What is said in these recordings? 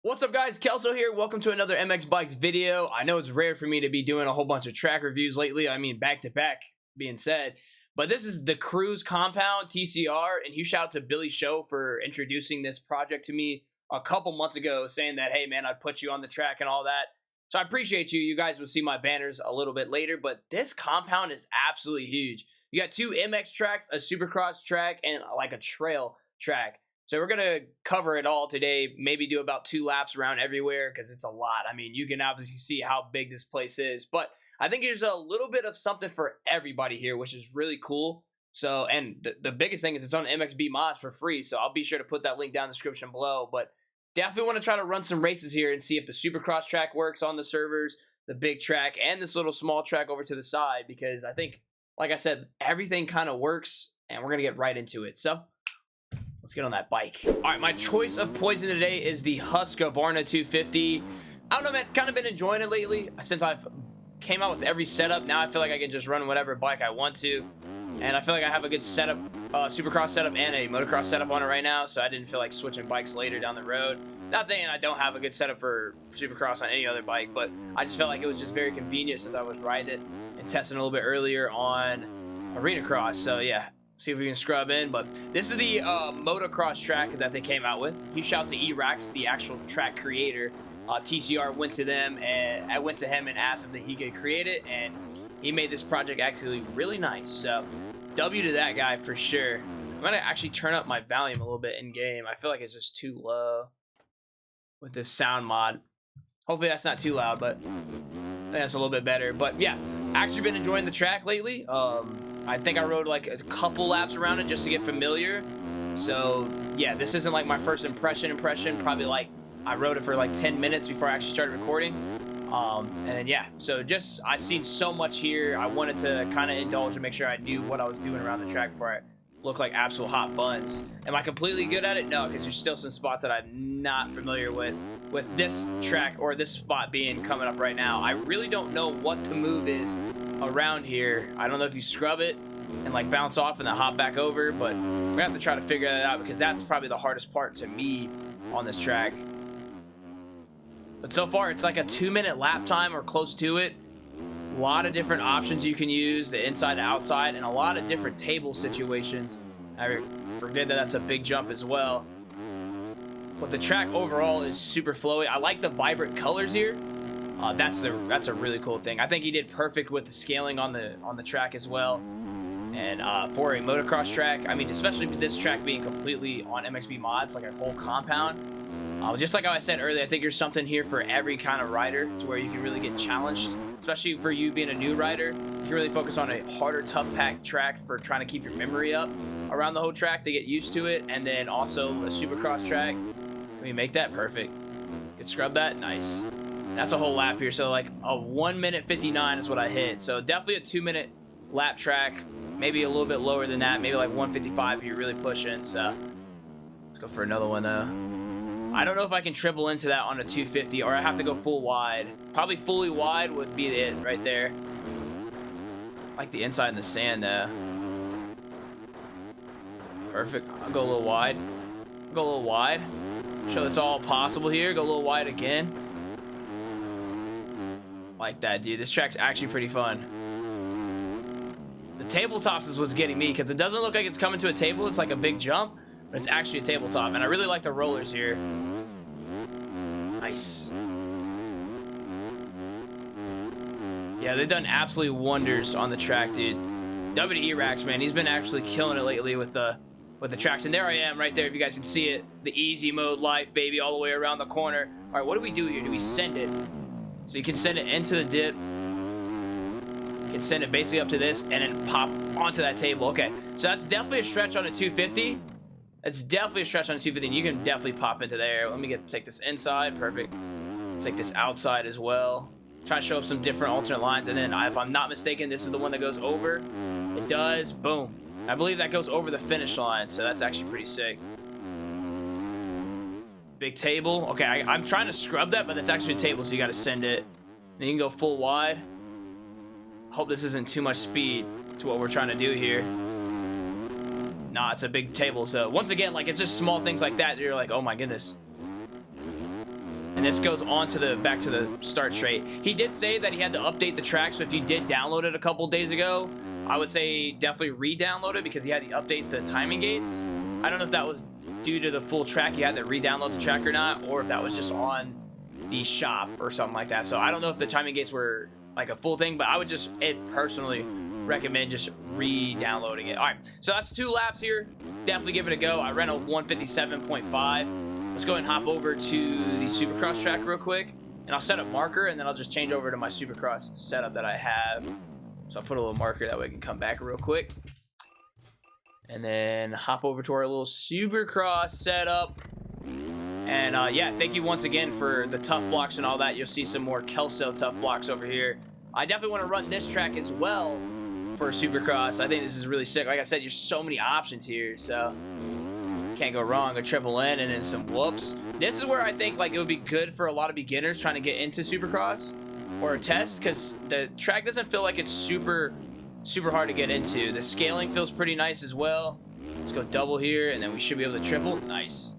What's up, guys? Kelso here. Welcome to another MX Bikes video. I know it's rare for me to be doing a whole bunch of track reviews lately. I mean, back to back being said. But this is the Cruise Compound TCR, and huge shout out to Billy Show for introducing this project to me a couple months ago, saying that, hey, man, I'd put you on the track and all that. So I appreciate you. You guys will see my banners a little bit later, but this compound is absolutely huge. You got two MX tracks, a Supercross track, and like a trail track. So we're going to cover it all today, maybe do about 2 laps around everywhere because it's a lot. I mean, you can obviously see how big this place is, but I think there's a little bit of something for everybody here, which is really cool. So, and the biggest thing is it's on MXB Mods for free, so I'll be sure to put that link down in the description below. But definitely want to try to run some races here and see if the Supercross track works on the servers, the big track, and this little small track over to the side, because I think, like I said, everything kind of works, and we're going to get right into it. So let's get on that bike. All right, my choice of poison today is the Husqvarna 250. I don't know, man, kind of been enjoying it lately since I've came out with every setup. Now I feel like I can just run whatever bike I want to, and I feel like I have a good setup, Supercross setup and a motocross setup on it right now, so I didn't feel like switching bikes later down the road. Not saying I don't have a good setup for Supercross on any other bike, but I just felt like it was just very convenient since I was riding it and testing a little bit earlier on Arena Cross. So yeah, see if we can scrub in. But this is the motocross track that they came out with. Huge shout out to E-Rax, the actual track creator. TCR went to them, and I went to him and asked if he could create it, and he made this project actually really nice. So W to that guy for sure. I'm gonna actually turn up my volume a little bit in game. I feel like it's just too low with this sound mod. Hopefully that's not too loud, but I think that's a little bit better. But yeah, actually been enjoying the track lately. I think I rode like a couple laps around it just to get familiar. So yeah, this isn't like my first impression. Probably like I rode it for like 10 minutes before I actually started recording. And then yeah, so just I seen so much here. I wanted to kind of indulge and make sure I knew what I was doing around the track before I look like absolute hot buns. Am I completely good at it? No, because there's still some spots that I'm not familiar with this track or this spot being coming up right now. I really don't know what the move is around here. I don't know if you scrub it and like bounce off and then hop back over, but we're gonna have to try to figure that out because that's probably the hardest part to me on this track. But so far it's like a 2-minute lap time or close to it. A lot of different options you can use, the inside to outside, and a lot of different table situations. I forget that that's a big jump as well. But the track overall is super flowy. I like the vibrant colors here. That's a really cool thing. I think he did perfect with the scaling on the track as well. And for a motocross track, I mean, especially with this track being completely on MXB Mods, like a whole compound. Just like how I said earlier, I think there's something here for every kind of rider to where you can really get challenged, especially for you being a new rider. You can really focus on a harder, tough pack track for trying to keep your memory up around the whole track to get used to it. And then also a Supercross track. Can we make that perfect? Could scrub that? Nice. That's a whole lap here. So like a 1 minute 59 is what I hit. So definitely a 2-minute lap track. Maybe a little bit lower than that. Maybe like 155 if you're really pushing. So let's go for another one though. I don't know if I can triple into that on a 250 or I have to go full wide. Probably fully wide would be it right there. Like the inside in the sand though. Perfect. I'll go a little wide. Go a little wide. Show it's all possible here. Go a little wide again. Like that, dude. This track's actually pretty fun. The tabletops is what's getting me because it doesn't look like it's coming to a table. It's like a big jump, but it's actually a tabletop. And I really like the rollers here. Nice. Yeah, they've done absolutely wonders on the track, dude. W to E-Rax, man. He's been actually killing it lately with the tracks. And there I am right there, if you guys can see it. The easy mode life, baby, all the way around the corner. All right, what do we do here? Do we send it? So you can send it into the dip. You can send it basically up to this and then pop onto that table. Okay, so that's definitely a stretch on a 250. It's definitely a stretch on a 250, and you can definitely pop into there. Let me take this inside. Perfect. Take this outside as well. Try to show up some different alternate lines, and then if I'm not mistaken, this is the one that goes over. It does. Boom. I believe that goes over the finish line, so that's actually pretty sick. Big table. Okay, I'm trying to scrub that, but that's actually a table, so you got to send it. Then you can go full wide. Hope this isn't too much speed to what we're trying to do here. Nah, it's a big table. So once again, like, it's just small things like that you're like, oh my goodness. And this goes on to the back to the start straight. He did say that he had to update the track, so if you did download it a couple days ago, I would say definitely re-download it because he had to update the timing gates. I don't know if that was due to the full track, you had to re-download the track or not, or if that was just on the shop or something like that. So I don't know if the timing gates were like a full thing, but I would just personally recommend just re-downloading it. All right, so that's 2 laps here. Definitely give it a go. I ran a 157.5. Let's go ahead and hop over to the Supercross track real quick, and I'll set a marker, and then I'll just change over to my Supercross setup that I have. So I'll put a little marker that way I can come back real quick. And then hop over to our little Supercross setup. And yeah, thank you once again for the tough blocks and all that. You'll see some more Kelso tough blocks over here. I definitely want to run this track as well for Supercross. I think this is really sick. Like I said, there's so many options here, so can't go wrong. A triple N and then some whoops. This is where I think like it would be good for a lot of beginners trying to get into Supercross or a test, because the track doesn't feel like it's super hard to get into. The scaling feels pretty nice as well. Let's go double here, and then we should be able to triple. Nice.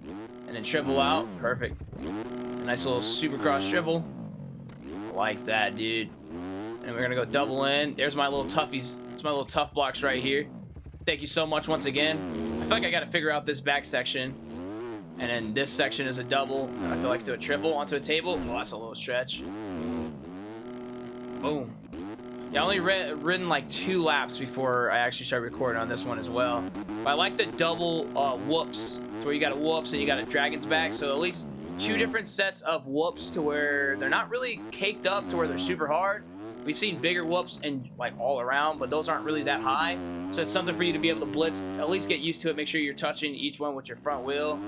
And then triple out. Perfect. A nice little Supercross triple. Like that, dude. And we're gonna go double in. There's my little toughies. It's my little tough blocks right here. Thank you so much once again. I feel like I gotta figure out this back section. And then this section is a double. And I feel like do a triple onto a table. Oh, that's a little stretch. Boom. Yeah, I only ridden like 2 laps before I actually started recording on this one as well. But I like the double whoops. To where you got a whoops and you got a dragon's back. So at least 2 different sets of whoops to where they're not really caked up to where they're super hard. We've seen bigger whoops and like all around, but those aren't really that high. So it's something for you to be able to blitz, at least get used to it. Make sure you're touching each one with your front wheel.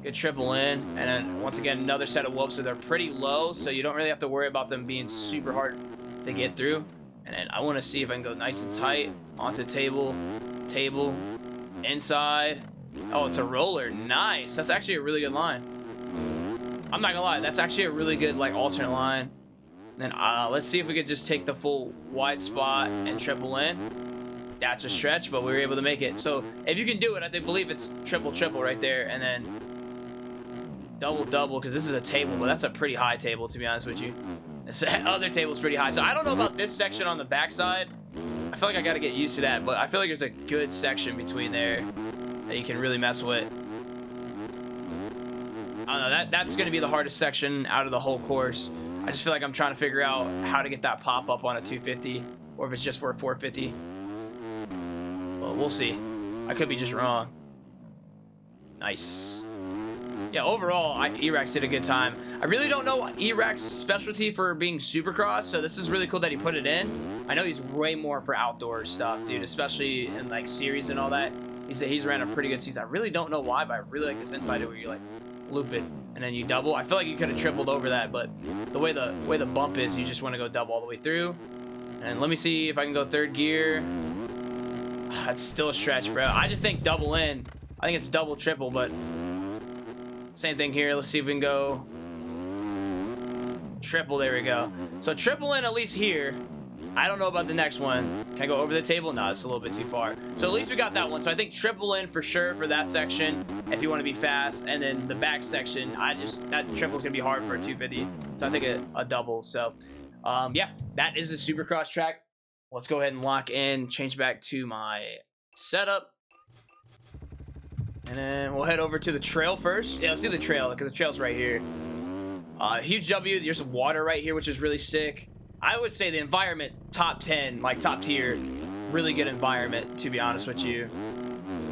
Good triple in. And then once again, another set of whoops that are pretty low, so you don't really have to worry about them being super hard to get through. And then I want to see if I can go nice and tight onto the table, inside. Oh, it's a roller. Nice. That's actually a really good line. I'm not gonna lie, that's actually a really good like alternate line. And then let's see if we could just take the full wide spot and triple in. That's a stretch, but we were able to make it. So if you can do it, I believe it's triple right there, and then double, because this is a table, but that's a pretty high table, to be honest with you. This other table's pretty high. So I don't know about this section on the backside. I feel like I got to get used to that, but I feel like there's a good section between there that you can really mess with. I don't know, that's going to be the hardest section out of the whole course. I just feel like I'm trying to figure out how to get that pop up on a 250, or if it's just for a 450. Well, we'll see. I could be just wrong. Nice. Yeah, overall, E-Rex did a good time. I really don't know E-Rex's specialty for being Supercross, so this is really cool that he put it in. I know he's way more for outdoor stuff, dude, especially in like series and all that. He's ran a pretty good season. I really don't know why, but I really like this inside where you like loop it and then you double. I feel like you could have tripled over that, but the way the bump is, you just want to go double all the way through. And let me see if I can go 3rd gear. That's still a stretch, bro. I just think double in. I think it's double, triple, but same thing here. Let's see if we can go triple. There we go. So triple in at least here. I don't know about the next one. Can I go over the table? No, it's a little bit too far. So at least we got that one. So I think triple in for sure for that section if you want to be fast. And then the back section, that triple's going to be hard for a 250. So I think a double. So yeah, that is the Supercross track. Let's go ahead and lock in, change back to my setup. And then we'll head over to the trail first. Yeah, let's do the trail because the trail's right here. Huge W. There's some water right here, which is really sick. I would say the environment, top 10, like top tier. Really good environment, to be honest with you.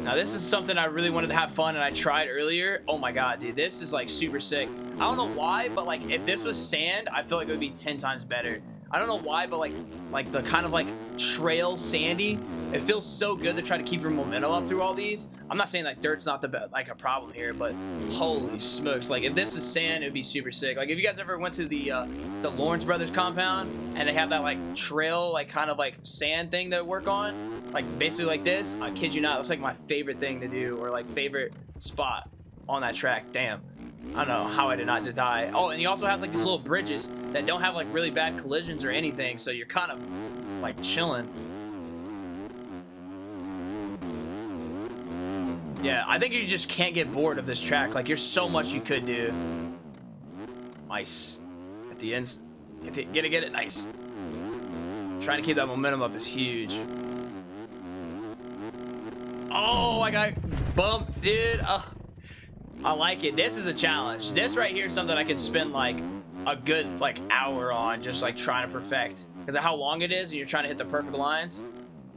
Now, this is something I really wanted to have fun, and I tried earlier. Oh my god, dude, this is like super sick. I don't know why, but like if this was sand, I feel like it would be 10 times better. I don't know why, but like the kind of like trail sandy, it feels so good to try to keep your momentum up through all these. I'm not saying like dirt's not like a problem here, but holy smokes, like if this was sand, it would be super sick. Like if you guys ever went to the Lawrence Brothers compound and they have that like trail, like kind of like sand thing to work on, like basically like this, I kid you not, it's like my favorite thing to do, or like favorite spot on that track. Damn. I don't know how I did not just die. Oh, and he also has like these little bridges that don't have like really bad collisions or anything, so you're kind of like chilling. Yeah, I think you just can't get bored of this track. Like, there's so much you could do. Nice. At the ends. Get it. Nice. Trying to keep that momentum up is huge. Oh, I got bumped, dude. I like it. This is a challenge. This right here is something I could spend like a good like hour on, just like trying to perfect, because of how long it is and you're trying to hit the perfect lines.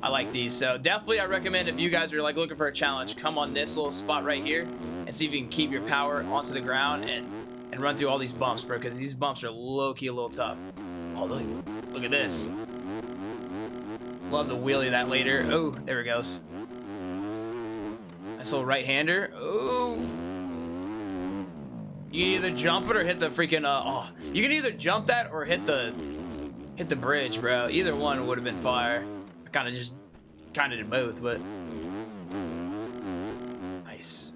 I like these. So definitely I recommend, if you guys are like looking for a challenge, come on this little spot right here and see if you can keep your power onto the ground and run through all these bumps, bro, because these bumps are low-key a little tough. Oh, look at this. Love the wheelie that later. Oh, there it goes. Nice little right-hander. Oh. You can either jump it or hit the freaking you can either jump that or hit the bridge, bro. Either one would have been fire. I kind of did both, but nice.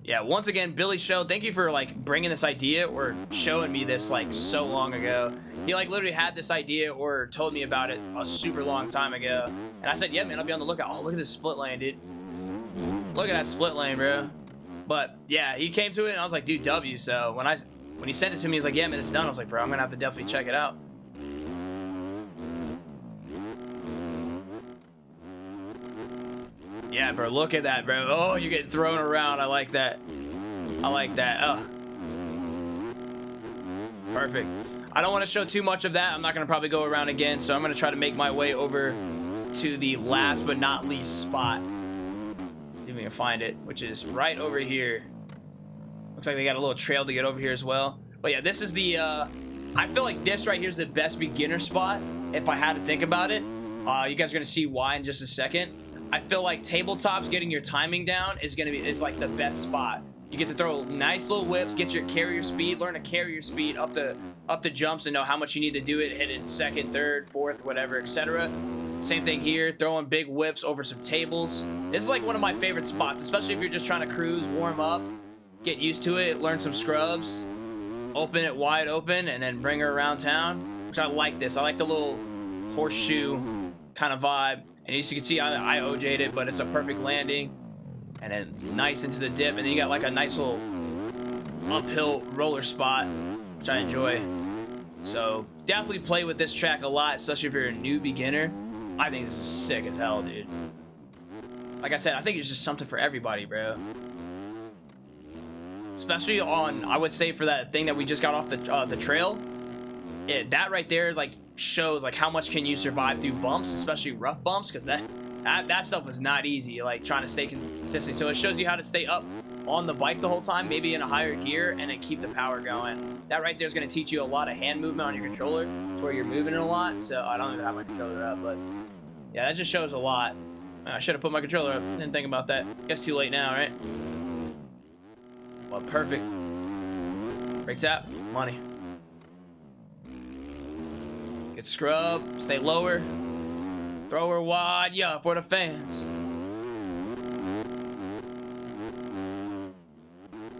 Yeah, once again, Billy Show, thank you for like bringing this idea or showing me this like so long ago. He like literally had this idea or told me about it a super long time ago, and I said, yeah, man, I'll be on the lookout. Oh, look at this split lane, dude. Look at that split lane, bro. But yeah, he came to it and I was like, dude, W. So when he sent it to me, he's like, yeah, man, it's done. I was like, bro, I'm gonna have to definitely check it out. Yeah, bro, look at that, bro. Oh, you're getting thrown around. I like that. I like that. Oh, perfect. I don't want to show too much of that. I'm not gonna probably go around again, so I'm gonna try to make my way over to the last but not least spot. See if we can find it, which is right over here. Looks like they got a little trail to get over here as well. But yeah, this is the I feel like this right here is the best beginner spot if I had to think about it. You guys are gonna see why in just a second. I feel like tabletops, getting your timing down is like the best spot. You get to throw nice little whips, carry your speed, learn to carry your speed up the jumps and know how much you need to do it, hit it in second, third, fourth, whatever, etc. Same thing here, throwing big whips over some tables. This is like one of my favorite spots, especially if you're just trying to cruise, warm up, get used to it, learn some scrubs, open it wide open, and then bring her around town, which I like this. I like the little horseshoe kind of vibe. And as you can see, I OJ'd it, but it's a perfect landing. And then nice into the dip. And then you got like a nice little uphill roller spot, which I enjoy. So definitely play with this track a lot, especially if you're a new beginner. I think this is sick as hell, dude. Like I said, I think it's just something for everybody, bro. Especially on, I would say, for that thing that we just got off the trail. That right there like shows like how much can you survive through bumps, especially rough bumps, because that stuff was not easy, like trying to stay consistent. So it shows you how to stay up on the bike the whole time, maybe in a higher gear, and then keep the power going. That right there is going to teach you a lot of hand movement on your controller to where you're moving it a lot. So I don't even have my controller up, but yeah, that just shows a lot. I should have put my controller up. Didn't think about that. Guess too late now, right? Well, perfect. Break tap, money. Get scrub, stay lower, throw her wide, yeah, for the fans.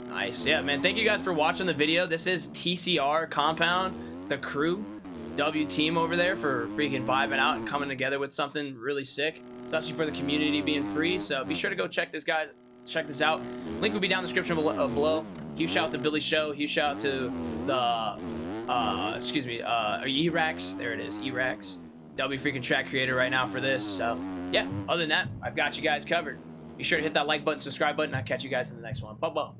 Nice, yeah, man. Thank you guys for watching the video. This is TCR Compound, the crew, W team over there for freaking vibing out and coming together with something really sick, especially for the community being free. So be sure to go check this out. Link will be down in the description below. Huge shout out to Billy Show. Huge shout out to the E-Rax. There it is, E-Rax. W freaking track creator right now for this. So yeah, other than that, I've got you guys covered. Be sure to hit that like button, subscribe button. I'll catch you guys in the next one. Bye.